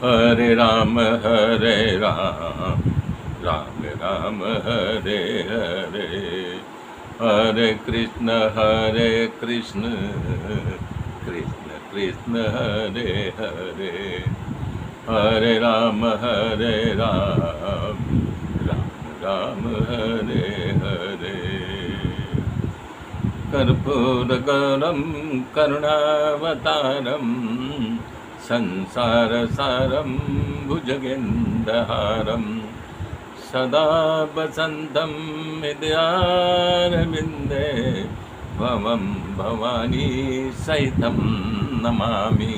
हरे राम राम राम हरे हरे, हरे कृष्ण कृष्ण कृष्ण हरे हरे, हरे राम राम राम हरे हरे। कर्पूरगौरं करुणावतारं संसारसारं भुजगेन्द्रहारं सदा वसन्तं हृदयारविन्दे भवं भवानी सहितं नमामि।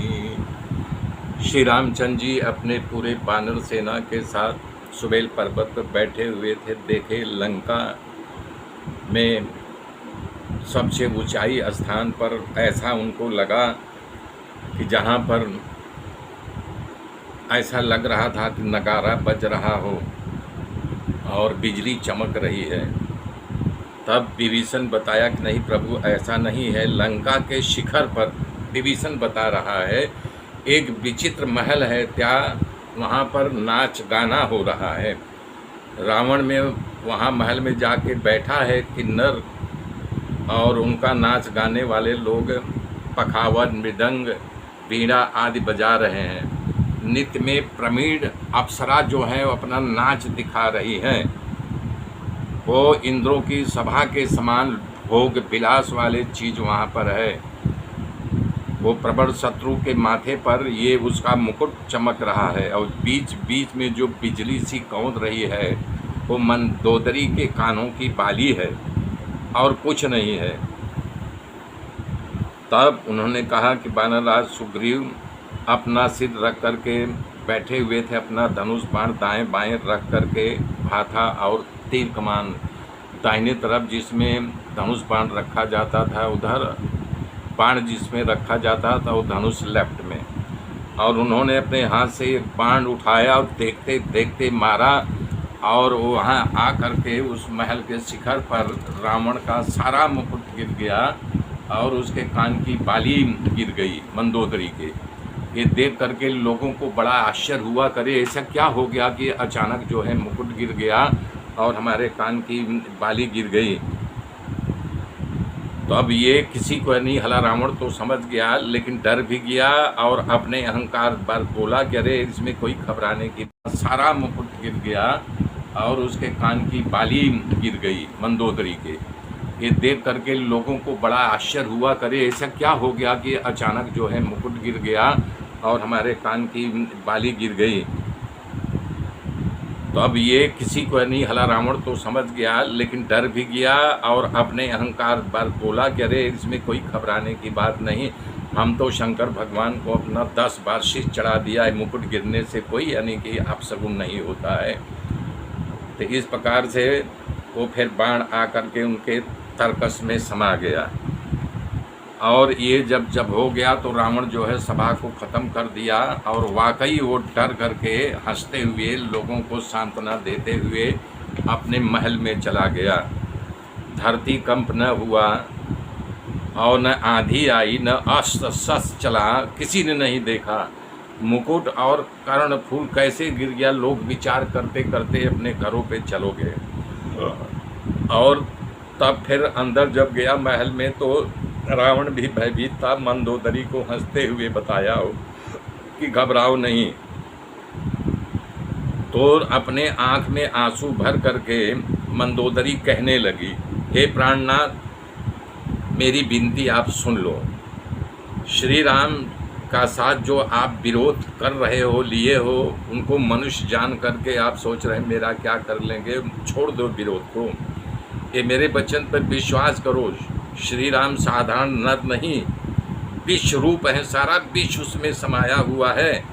श्री रामचंद्र जी अपने पूरे वानर सेना के साथ सुबेल पर्वत पर बैठे हुए थे। देखे लंका में सबसे ऊंचाई स्थान पर ऐसा उनको लगा कि जहाँ पर ऐसा लग रहा था कि नगारा बज रहा हो और बिजली चमक रही है। तब विभीषण बताया कि नहीं प्रभु, ऐसा नहीं है। लंका के शिखर पर विभीषण बता रहा है एक विचित्र महल है, क्या वहाँ पर नाच गाना हो रहा है। रावण में वहाँ महल में जाके बैठा है किन्नर और उनका नाच गाने वाले लोग पखावज, मृदंग, वीणा आदि बजा रहे हैं। नित्य में प्रमीण अप्सरा जो है वो अपना नाच दिखा रही हैं। वो इंद्रों की सभा के समान भोग विलास वाले चीज़ वहाँ पर है। वो प्रबल शत्रु के माथे पर ये उसका मुकुट चमक रहा है और बीच बीच में जो बिजली सी कौंध रही है वो मंदोदरी के कानों की बाली है और कुछ नहीं है। तब उन्होंने कहा कि वानरराज सुग्रीव अपना सिर रख करके बैठे हुए थे, अपना धनुष बाण दाएं बाएं रख करके हाथा और तीर कमान दाहिने तरफ जिसमें धनुष बाण रखा जाता था उधर, बाण जिसमें रखा जाता था वो धनुष लेफ्ट में। और उन्होंने अपने हाथ से एक बाण उठाया और देखते देखते मारा और वहाँ आ करके उस महल के शिखर पर रावण का सारा मुकुट गिर गया और उसके कान की बाली गिर गई मंदोदरी के। ये देख करके लोगों को बड़ा आश्चर्य हुआ, करे ऐसा क्या हो गया कि अचानक जो है मुकुट गिर गया और हमारे कान की बाली गिर गई। तो अब ये किसी को नहीं हला। रावण तो समझ गया लेकिन डर भी गया और अपने अहंकार पर बोला कि अरे इसमें कोई घबराने की, सारा मुकुट गिर गया और उसके कान की बाली गिर गई मंदोदरी के। ये देख करके लोगों को बड़ा आश्चर्य हुआ, करे ऐसा क्या हो गया कि अचानक जो है मुकुट गिर गया और हमारे कान की बाली गिर गई। तो अब ये किसी को नहीं हला। रावण तो समझ गया लेकिन डर भी गया और अपने अहंकार पर बोला कि अरे इसमें कोई घबराने की बात नहीं, हम तो शंकर भगवान को अपना 10 बार शीश चढ़ा दिया है, मुकुट गिरने से कोई यानी कि अपशगुन नहीं होता है। तो इस प्रकार से वो फिर बाण आ करके उनके तरकस में समा गया। और ये जब हो गया तो रावण जो है सभा को ख़त्म कर दिया और वाकई वो डर करके हंसते हुए लोगों को सांत्वना देते हुए अपने महल में चला गया। धरती कंप न हुआ और न आंधी आई, न अस्त शस्त्र चला, किसी ने नहीं देखा। मुकुट और कर्णफूल कैसे गिर गया, लोग विचार करते करते अपने घरों पे चलो गए। और तब फिर अंदर जब गया महल में तो रावण भी भयभीत था। मंदोदरी को हंसते हुए बताया हो कि घबराओ नहीं। तो अपने आँख में आंसू भर करके मंदोदरी कहने लगी, हे प्राणनाथ, मेरी विनती आप सुन लो। श्री राम का साथ जो आप विरोध कर रहे हो, लिए हो, उनको मनुष्य जान करके आप सोच रहे हैं मेरा क्या कर लेंगे, छोड़ दो विरोध को। ये मेरे वचन पर विश्वास करो। श्री राम साधारण नर नहीं, विश्व रूप है, सारा विश्व उसमें समाया हुआ है।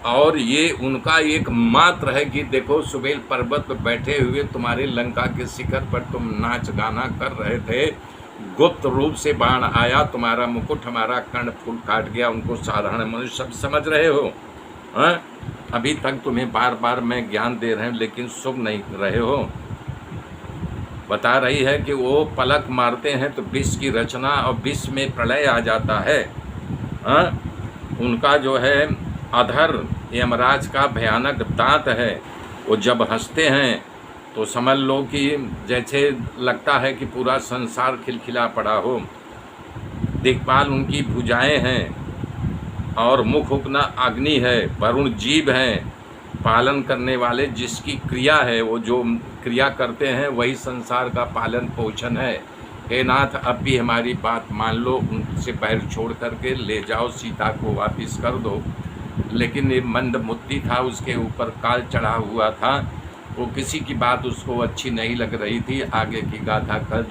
और ये उनका एक मात्र है कि देखो सुबेल पर्वत पर बैठे हुए तुम्हारे लंका के शिखर पर तुम नाच गाना कर रहे थे, गुप्त रूप से बाण आया, तुम्हारा मुकुट हमारा कर्णफूल काट गया। उनको साधारण मनुष्य सब समझ रहे हो। हाँ, अभी तक तुम्हें बार बार मैं ज्ञान दे रहे हैं लेकिन सुन नहीं रहे हो। बता रही है कि वो पलक मारते हैं तो विश्व की रचना और विश्व में प्रलय आ जाता है। हाँ, उनका जो है अधर यमराज का भयानक दांत है। वो जब हंसते हैं तो समझ लो कि जैसे लगता है कि पूरा संसार खिलखिला पड़ा हो। दिक्पाल उनकी भुजाएं हैं और मुख उगना अग्नि है, वरुण जीव हैं, पालन करने वाले जिसकी क्रिया है, वो जो क्रिया करते हैं वही संसार का पालन पोषण है। हे नाथ, अब भी हमारी बात मान लो, उनसे पैर छोड़ करके ले जाओ, सीता को वापस कर दो। लेकिन ये मंदमुत्ती था, उसके ऊपर काल चढ़ा हुआ था, वो किसी की बात उसको अच्छी नहीं लग रही थी। आगे की गाथा कर